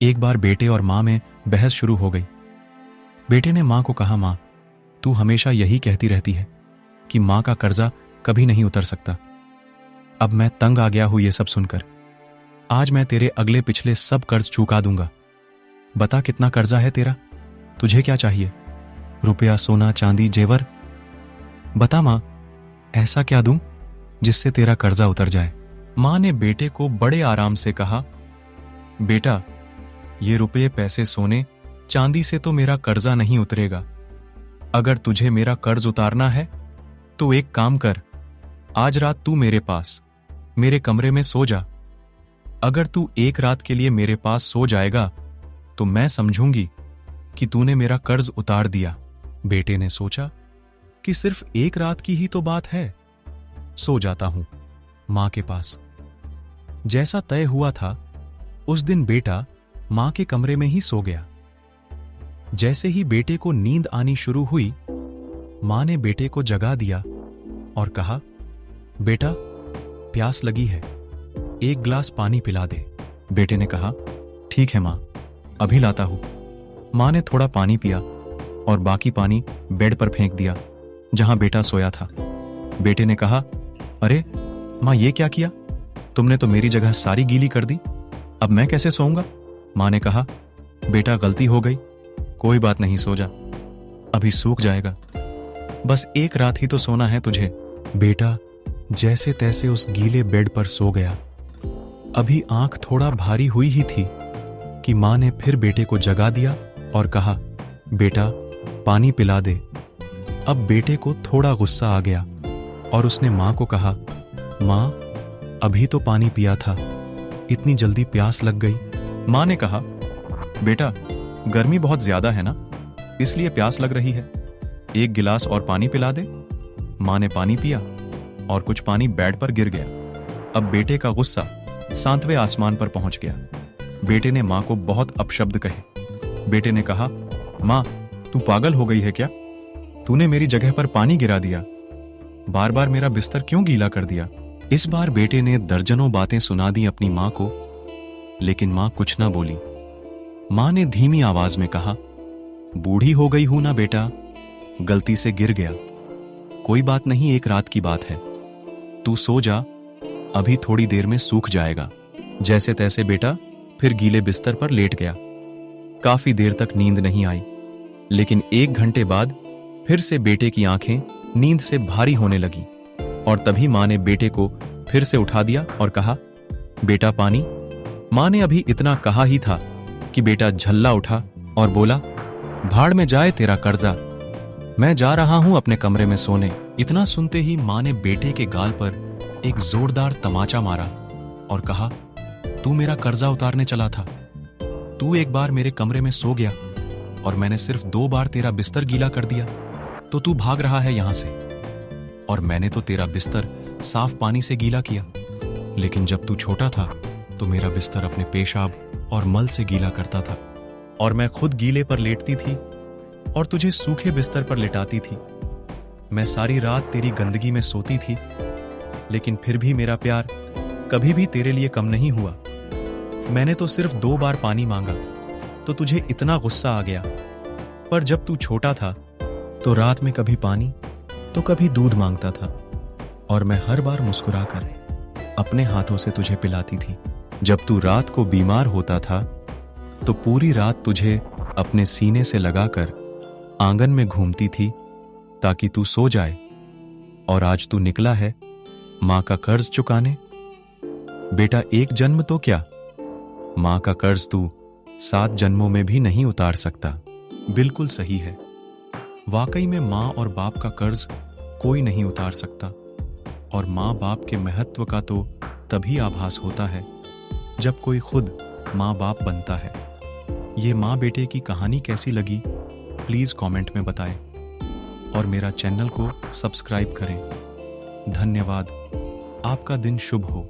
एक बार बेटे और माँ में बहस शुरू हो गई। बेटे ने माँ को कहा, माँ, तू हमेशा यही कहती रहती है कि माँ का कर्जा कभी नहीं उतर सकता। अब मैं तंग आ गया हूं ये सब सुनकर। आज मैं तेरे अगले पिछले सब कर्ज चुका दूंगा। बता कितना कर्जा है तेरा? तुझे क्या चाहिए? रुपया, सोना, चांदी, जेवर? बता माँ, ऐसा क्या दूं जिससे तेरा कर्जा उतर जाए? माँ ने बेटे को बड़े आराम से कहा, बेटा, ये रुपये, पैसे, सोने, चांदी से तो मेरा कर्जा नहीं उतरेगा। अगर तुझे मेरा कर्ज उतारना है तो एक काम कर, आज रात तू मेरे पास मेरे कमरे में सो जा। अगर तू एक रात के लिए मेरे पास सो जाएगा तो मैं समझूंगी कि तूने मेरा कर्ज उतार दिया। बेटे ने सोचा कि सिर्फ एक रात की ही तो बात है, सो जाता हूं मां के पास। जैसा तय हुआ था उस दिन बेटा मां के कमरे में ही सो गया। जैसे ही बेटे को नींद आनी शुरू हुई, मां ने बेटे को जगा दिया और कहा, बेटा, प्यास लगी है, एक गिलास पानी पिला दे। बेटे ने कहा, ठीक है मां, अभी लाता हूं। मां ने थोड़ा पानी पिया और बाकी पानी बेड पर फेंक दिया जहां बेटा सोया था। बेटे ने कहा, अरे मां, ये क्या किया? तुमने तो मेरी जगह सारी गीली कर दी, अब मैं कैसे सोऊंगा? मां ने कहा, बेटा, गलती हो गई, कोई बात नहीं, सो जा, अभी सूख जाएगा। बस एक रात ही तो सोना है तुझे। बेटा जैसे तैसे उस गीले बेड पर सो गया। अभी आंख थोड़ा भारी हुई ही थी कि मां ने फिर बेटे को जगा दिया और कहा, बेटा, पानी पिला दे। अब बेटे को थोड़ा गुस्सा आ गया और उसने मां को कहा, मां, अभी तो पानी पिया था, इतनी जल्दी प्यास लग गई। मां ने कहा, बेटा, गर्मी बहुत ज्यादा है ना, इसलिए प्यास लग रही है, एक गिलास और पानी पिला दे। मां ने पानी पिया और कुछ पानी बेड पर गिर गया। अब बेटे का गुस्सा 7वें आसमान पर पहुंच गया। बेटे ने मां को बहुत अपशब्द कहे। बेटे ने कहा, मां, तू पागल हो गई है क्या? तूने मेरी जगह पर पानी गिरा दिया, बार बार मेरा बिस्तर क्यों गीला कर दिया? इस बार बेटे ने दर्जनों बातें सुना दी अपनी मां को, लेकिन मां कुछ ना बोली। मां ने धीमी आवाज में कहा, बूढ़ी हो गई हूं ना बेटा, गलती से गिर गया, कोई बात नहीं, एक रात की बात है, तू सो जा, अभी थोड़ी देर में सूख जाएगा। जैसे तैसे बेटा फिर गीले बिस्तर पर लेट गया। काफी देर तक नींद नहीं आई, लेकिन 1 घंटे बाद फिर से बेटे की आंखें नींद से भारी होने लगी और तभी मां ने बेटे को फिर से उठा दिया और कहा, बेटा, पानी। मां ने अभी इतना कहा ही था कि बेटा झल्ला उठा और बोला, भाड़ में जाए तेरा कर्जा, मैं जा रहा हूं अपने कमरे में सोने। इतना सुनते ही मां ने बेटे के गाल पर एक जोरदार तमाचा मारा और कहा, तू मेरा कर्जा उतारने चला था, तू एक बार मेरे कमरे में सो गया और मैंने सिर्फ 2 बार तेरा बिस्तर गीला कर दिया तो तू भाग रहा है यहां से, और मैंने तो तेरा बिस्तर साफ पानी से गीला किया, लेकिन जब तू छोटा था तो मेरा बिस्तर अपने पेशाब और मल से गीला करता था और मैं खुद गीले पर लेटती थी और तुझे सूखे बिस्तर पर लिटाती थी। मैं सारी रात तेरी गंदगी में सोती थी, लेकिन फिर भी मेरा प्यार कभी भी तेरे लिए कम नहीं हुआ। मैंने तो सिर्फ 2 बार पानी मांगा तो तुझे इतना गुस्सा आ गया, पर जब तू छोटा था तो रात में कभी पानी तो कभी दूध मांगता था और मैं हर बार मुस्कुराकर अपने हाथों से तुझे पिलाती थी। जब तू रात को बीमार होता था तो पूरी रात तुझे अपने सीने से लगाकर आंगन में घूमती थी ताकि तू सो जाए, और आज तू निकला है मां का कर्ज चुकाने। बेटा, एक जन्म तो क्या, मां का कर्ज तू 7 जन्मों में भी नहीं उतार सकता। बिल्कुल सही है, वाकई में मां और बाप का कर्ज कोई नहीं उतार सकता, और मां बाप के महत्व का तो तभी आभास होता है जब कोई खुद मां बाप बनता है। ये मां बेटे की कहानी कैसी लगी प्लीज कमेंट में बताएं और मेरा चैनल को सब्सक्राइब करें। धन्यवाद। आपका दिन शुभ हो।